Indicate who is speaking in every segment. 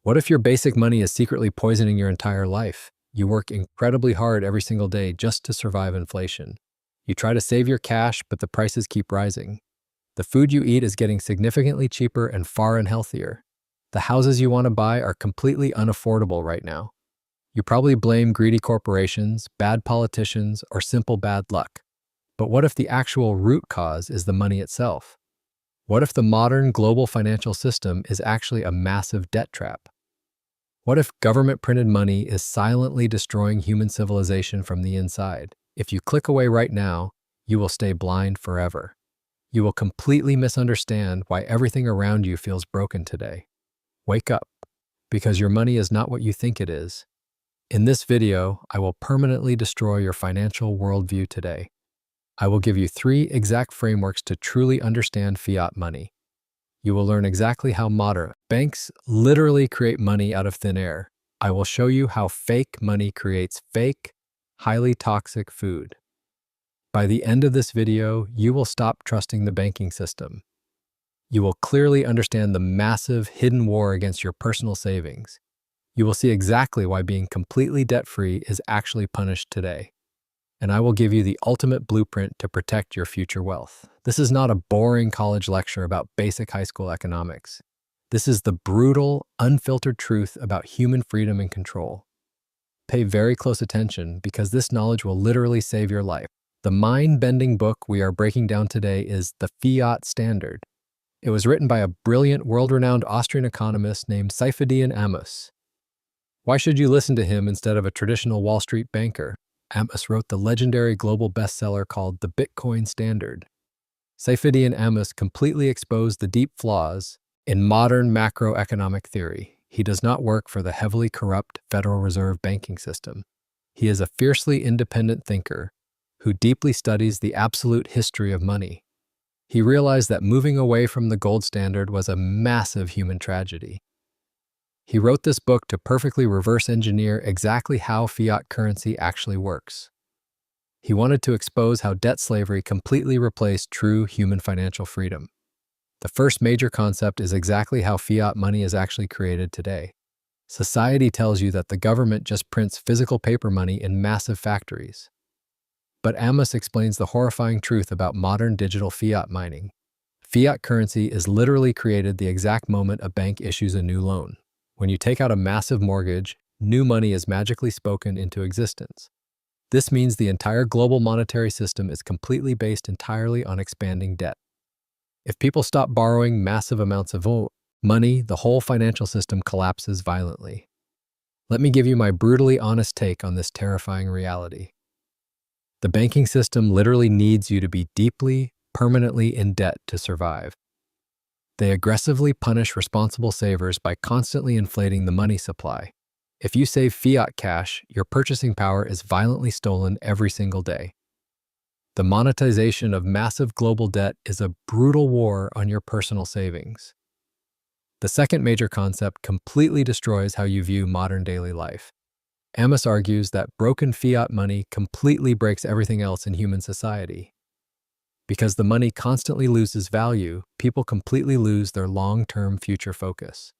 Speaker 1: What if your basic money is secretly poisoning your entire life? You work incredibly hard every single day just to survive inflation. You try to save your cash, but the prices keep rising. The food you eat is getting significantly cheaper and far unhealthier. The houses you want to buy are completely unaffordable right now. You probably blame greedy corporations, bad politicians, or simple bad luck. But what if the actual root cause is the money itself? What if the modern global financial system is actually a massive debt trap? What if government-printed money is silently destroying human civilization from the inside? If you click away right now, you will stay blind forever. You will completely misunderstand why everything around you feels broken today. Wake up, because your money is not what you think it is. In this video, I will permanently destroy your financial worldview today. I will give you 3 exact frameworks to truly understand fiat money. You will learn exactly how modern banks literally create money out of thin air. I will show you how fake money creates fake, highly toxic food. By the end of this video, you will stop trusting the banking system. You will clearly understand the massive hidden war against your personal savings. You will see exactly why being completely debt-free is actually punished today. And I will give you the ultimate blueprint to protect your future wealth. This is not a boring college lecture about basic high school economics. This is the brutal, unfiltered truth about human freedom and control. Pay very close attention because this knowledge will literally save your life. The mind-bending book we are breaking down today is The Fiat Standard. It was written by a brilliant, world-renowned Austrian economist named Fiat Amos. Why should you listen to him instead of a traditional Wall Street banker? Amos wrote the legendary global bestseller called The Bitcoin Standard. Fiat Amos completely exposed the deep flaws in modern macroeconomic theory. He does not work for the heavily corrupt Federal Reserve banking system. He is a fiercely independent thinker who deeply studies the absolute history of money. He realized that moving away from the gold standard was a massive human tragedy. He wrote this book to perfectly reverse engineer exactly how fiat currency actually works. He wanted to expose how debt slavery completely replaced true human financial freedom. The first major concept is exactly how fiat money is actually created today. Society tells you that the government just prints physical paper money in massive factories. But Amos explains the horrifying truth about modern digital fiat mining. Fiat currency is literally created the exact moment a bank issues a new loan. When you take out a massive mortgage, new money is magically spoken into existence. This means the entire global monetary system is completely based entirely on expanding debt. If people stop borrowing massive amounts of money, the whole financial system collapses violently. Let me give you my brutally honest take on this terrifying reality. The banking system literally needs you to be deeply, permanently in debt to survive. They aggressively punish responsible savers by constantly inflating the money supply. If you save fiat cash, your purchasing power is violently stolen every single day. The monetization of massive global debt is a brutal war on your personal savings. The second major concept completely destroys how you view modern daily life. Amos argues that broken fiat money completely breaks everything else in human society. Because the money constantly loses value, people completely lose their long-term future focus.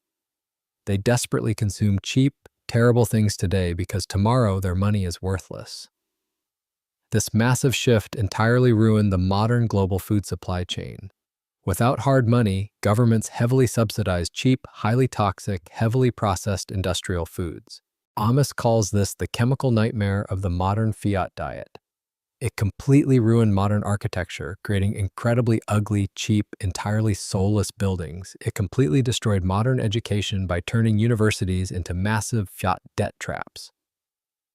Speaker 1: They desperately consume cheap, terrible things today because tomorrow their money is worthless. This massive shift entirely ruined the modern global food supply chain. Without hard money, governments heavily subsidize cheap, highly toxic, heavily processed industrial foods. Amos calls this the chemical nightmare of the modern fiat diet. It completely ruined modern architecture, creating incredibly ugly, cheap, entirely soulless buildings. It completely destroyed modern education by turning universities into massive fiat debt traps.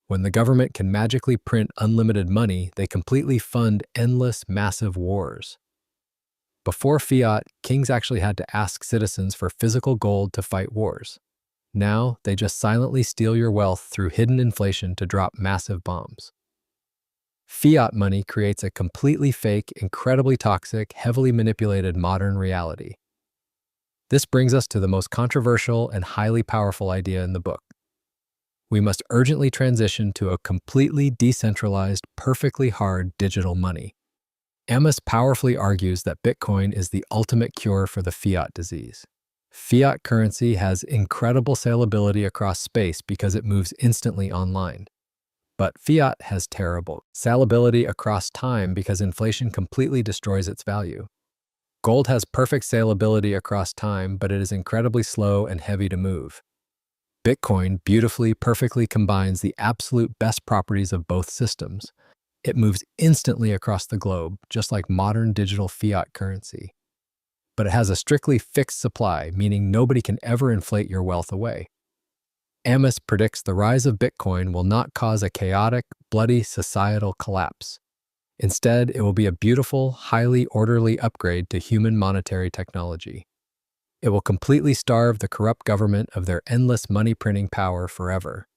Speaker 1: When the government can magically print unlimited money, they completely fund endless, massive wars. Before fiat, kings actually had to ask citizens for physical gold to fight wars. Now, they just silently steal your wealth through hidden inflation to drop massive bombs. Fiat money creates a completely fake, incredibly toxic, heavily manipulated modern reality. This brings us to the most controversial and highly powerful idea in the book. We must urgently transition to a completely decentralized, perfectly hard digital money. Amos powerfully argues that Bitcoin is the ultimate cure for the fiat disease. Fiat currency has incredible salability across space because it moves instantly online. But fiat has terrible salability across time because inflation completely destroys its value. Gold has perfect salability across time, but it is incredibly slow and heavy to move. Bitcoin perfectly combines the absolute best properties of both systems. It moves instantly across the globe, just like modern digital fiat currency. But it has a strictly fixed supply, meaning nobody can ever inflate your wealth away. Amos predicts the rise of Bitcoin will not cause a chaotic, bloody societal collapse. Instead, it will be a beautiful, highly orderly upgrade to human monetary technology. It will completely starve the corrupt government of their endless money-printing power forever.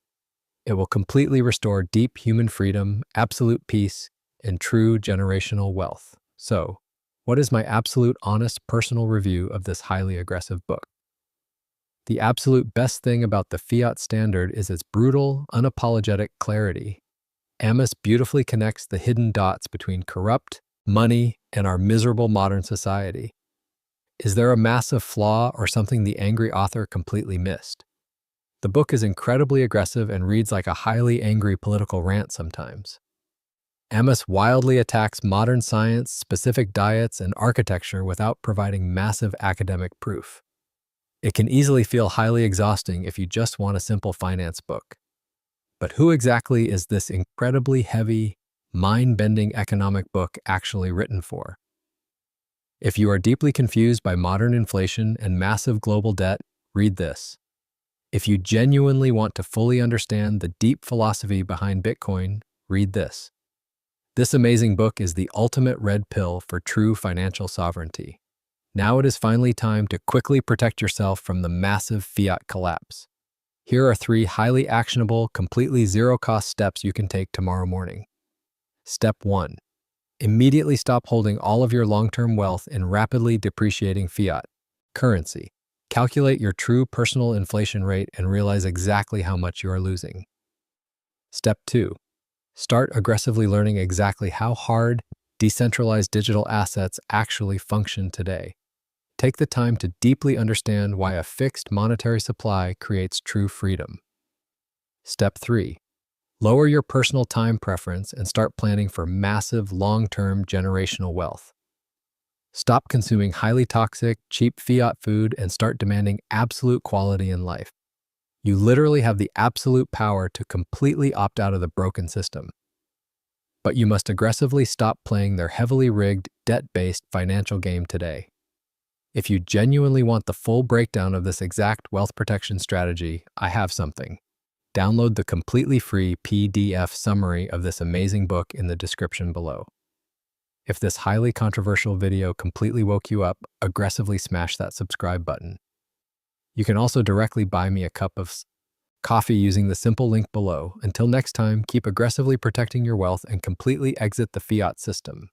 Speaker 1: It will completely restore deep human freedom, absolute peace, and true generational wealth. So, what is my absolute honest personal review of this highly aggressive book? The absolute best thing about the fiat standard is its brutal, unapologetic clarity. Amos beautifully connects the hidden dots between corrupt, money, and our miserable modern society. Is there a massive flaw or something the angry author completely missed? The book is incredibly aggressive and reads like a highly angry political rant sometimes. Amos wildly attacks modern science, specific diets, and architecture without providing massive academic proof. It can easily feel highly exhausting if you just want a simple finance book. But who exactly is this incredibly heavy, mind-bending economic book actually written for? If you are deeply confused by modern inflation and massive global debt, read this. If you genuinely want to fully understand the deep philosophy behind Bitcoin, read this. This amazing book is the ultimate red pill for true financial sovereignty. Now it is finally time to quickly protect yourself from the massive fiat collapse. Here are 3 highly actionable, completely zero-cost steps you can take tomorrow morning. Step 1. Immediately stop holding all of your long-term wealth in rapidly depreciating fiat currency. Calculate your true personal inflation rate and realize exactly how much you are losing. Step 2. Start aggressively learning exactly how hard decentralized digital assets actually function today. Take the time to deeply understand why a fixed monetary supply creates true freedom. Step 3. Lower your personal time preference and start planning for massive, long-term generational wealth. Stop consuming highly toxic, cheap fiat food and start demanding absolute quality in life. You literally have the absolute power to completely opt out of the broken system. But you must aggressively stop playing their heavily rigged, debt-based financial game today. If you genuinely want the full breakdown of this exact wealth protection strategy, I have something. Download the completely free PDF summary of this amazing book in the description below. If this highly controversial video completely woke you up, aggressively smash that subscribe button. You can also directly buy me a cup of coffee using the simple link below. Until next time, keep aggressively protecting your wealth and completely exit the fiat system.